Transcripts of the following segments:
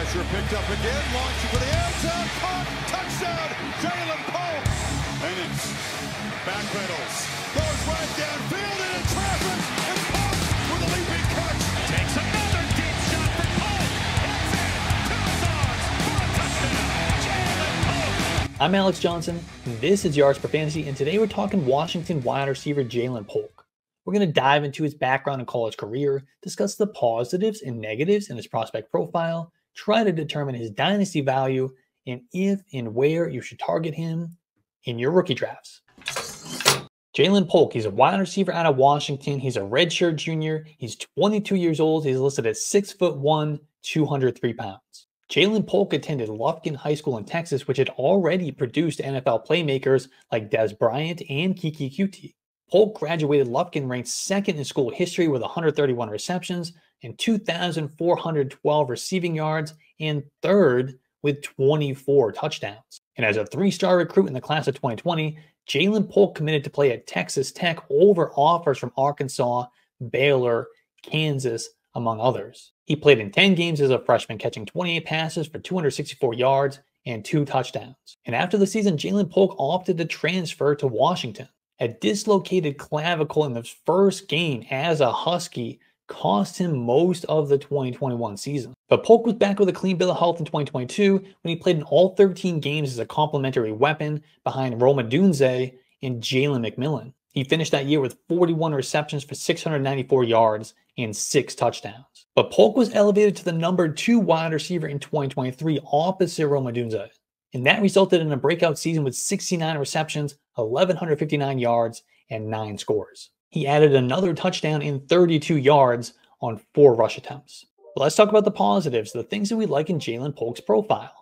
Pressure picked up again, launching for the end zone, caught, touchdown, Jalen Polk. Penance, back pedals, goes right downfield into traffic, and Polk with a leaping catch. Takes another deep shot for Polk. It's in, to his arms, for a touchdown, Jalen Polk. I'm Alex Johnson, and this is Yards Per Fantasy, and today we're talking Washington wide receiver Jalen Polk. We're going to dive into his background and college career, discuss the positives and negatives in his prospect profile, try to determine his dynasty value, and if and where you should target him in your rookie drafts. Jalen Polk, he's a wide receiver out of Washington. He's a redshirt junior. He's 22 years old. He's listed at 6'1", 203 pounds. Jalen Polk attended Lufkin High School in Texas, which had already produced NFL playmakers like Des Bryant and Kiki Kuti. Polk graduated Lufkin ranked second in school history with 131 receptions and 2,412 receiving yards, and third with 24 touchdowns. And as a three-star recruit in the class of 2020, Jalen Polk committed to play at Texas Tech over offers from Arkansas, Baylor, Kansas, among others. He played in 10 games as a freshman, catching 28 passes for 264 yards and 2 touchdowns. And after the season, Jalen Polk opted to transfer to Washington. A dislocated clavicle in his first game as a Husky cost him most of the 2021 season. But Polk was back with a clean bill of health in 2022 when he played in all 13 games as a complementary weapon behind Rome Odunze and Jalen McMillan. He finished that year with 41 receptions for 694 yards and 6 touchdowns. But Polk was elevated to the number 2 wide receiver in 2023 opposite Rome Odunze. And that resulted in a breakout season with 69 receptions, 1,159 yards, and 9 scores. He added another touchdown in 32 yards on 4 rush attempts. But let's talk about the positives, the things that we like in Jalen Polk's profile.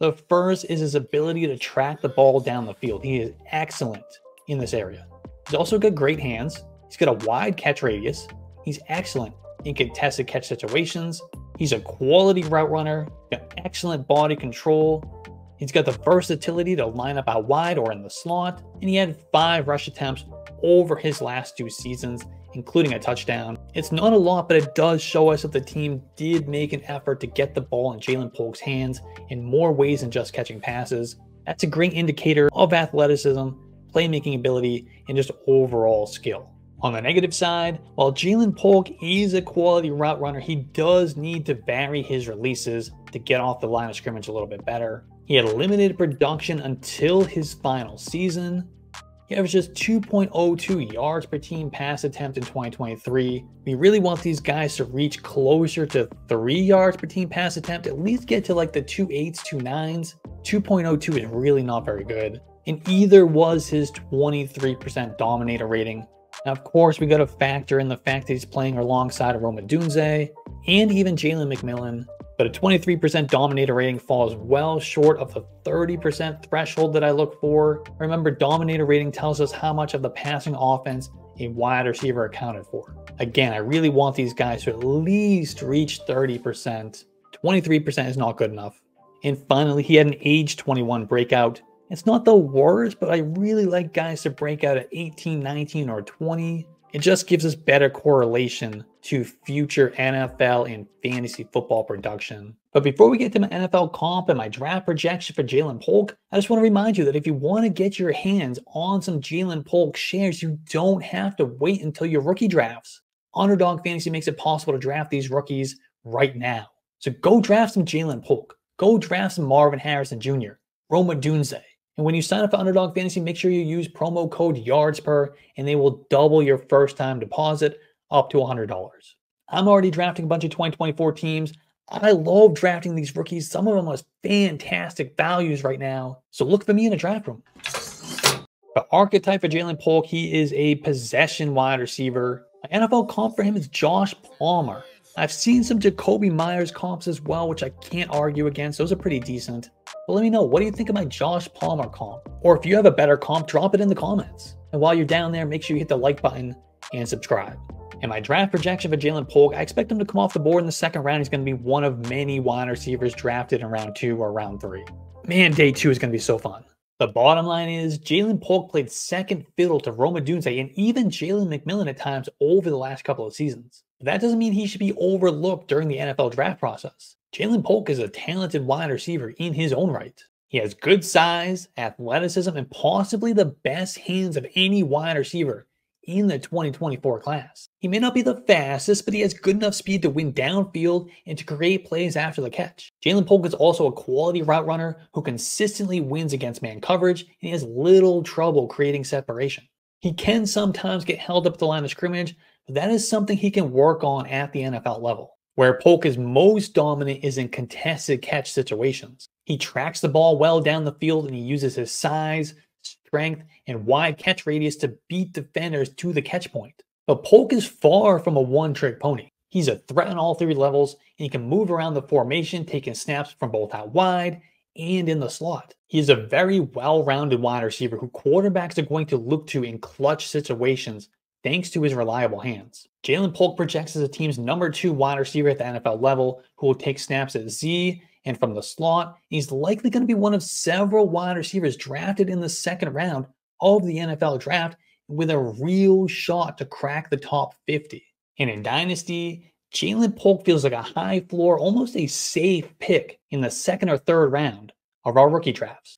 The first is his ability to track the ball down the field. He is excellent in this area. He's also got great hands. He's got a wide catch radius. He's excellent in contested catch situations. He's a quality route runner, got excellent body control. He's got the versatility to line up out wide or in the slot, and he had 5 rush attempts over his last 2 seasons, including a touchdown. It's not a lot, but it does show us that the team did make an effort to get the ball in Jalen Polk's hands in more ways than just catching passes. That's a great indicator of athleticism, playmaking ability, and just overall skill. On the negative side, while Jalen Polk is a quality route runner, he does need to vary his releases to get off the line of scrimmage a little bit better. He had limited production until his final season. He averaged just 2.02 yards per team pass attempt in 2023. We really want these guys to reach closer to 3 yards per team pass attempt, at least get to like the 2.8s, 2.9s. 2.02 is really not very good. And either was his 23% dominator rating. Now, of course, we got to factor in the fact that he's playing alongside of Rome Odunze and even Jalen McMillan. But a 23% dominator rating falls well short of the 30% threshold that I look for. Remember, dominator rating tells us how much of the passing offense a wide receiver accounted for. Again, I really want these guys to at least reach 30%. 23% is not good enough. And finally, he had an age 21 breakout. It's not the worst, but I really like guys to break out at 18, 19, or 20. It just gives us better correlation to future NFL and fantasy football production. But before we get to my NFL comp and my draft projection for Jalen Polk, I just want to remind you that if you want to get your hands on some Jalen Polk shares, you don't have to wait until your rookie drafts. Underdog Fantasy makes it possible to draft these rookies right now. So go draft some Jalen Polk. Go draft some Marvin Harrison Jr., Rome Odunze. And when you sign up for Underdog Fantasy, make sure you use promo code YARDSPER, and they will double your first-time deposit up to $100. I'm already drafting a bunch of 2024 teams. I love drafting these rookies. Some of them have fantastic values right now. So look for me in a draft room. The archetype for Jalen Polk, he is a possession wide receiver. My NFL comp for him is Josh Palmer. I've seen some Jacoby Myers comps as well, which I can't argue against. Those are pretty decent. But let me know, what do you think of my Josh Palmer comp? Or if you have a better comp, drop it in the comments. And while you're down there, make sure you hit the like button and subscribe. And my draft projection for Jalen Polk, I expect him to come off the board in the second round. He's going to be one of many wide receivers drafted in round 2 or round 3. Man, day 2 is going to be so fun. The bottom line is Jalen Polk played second fiddle to Rome Odunze and even Jalen McMillan at times over the last couple of seasons. But that doesn't mean he should be overlooked during the NFL draft process. Jalen Polk is a talented wide receiver in his own right. He has good size, athleticism, and possibly the best hands of any wide receiver in the 2024 class. He may not be the fastest, but he has good enough speed to win downfield and to create plays after the catch. Jalen Polk is also a quality route runner who consistently wins against man coverage, and he has little trouble creating separation. He can sometimes get held up at the line of scrimmage, but that is something he can work on at the NFL level. Where Polk is most dominant is in contested catch situations. He tracks the ball well down the field and he uses his size, strength, and wide catch radius to beat defenders to the catch point. But Polk is far from a one-trick pony. He's a threat on all three levels, and he can move around the formation, taking snaps from both out wide and in the slot. He is a very well-rounded wide receiver who quarterbacks are going to look to in clutch situations thanks to his reliable hands. Jalen Polk projects as a team's number 2 wide receiver at the NFL level who will take snaps at Z and from the slot. He's likely going to be one of several wide receivers drafted in the second round of the NFL draft with a real shot to crack the top 50. And in Dynasty, Jalen Polk feels like a high floor, almost a safe pick in the second or third round of our rookie drafts.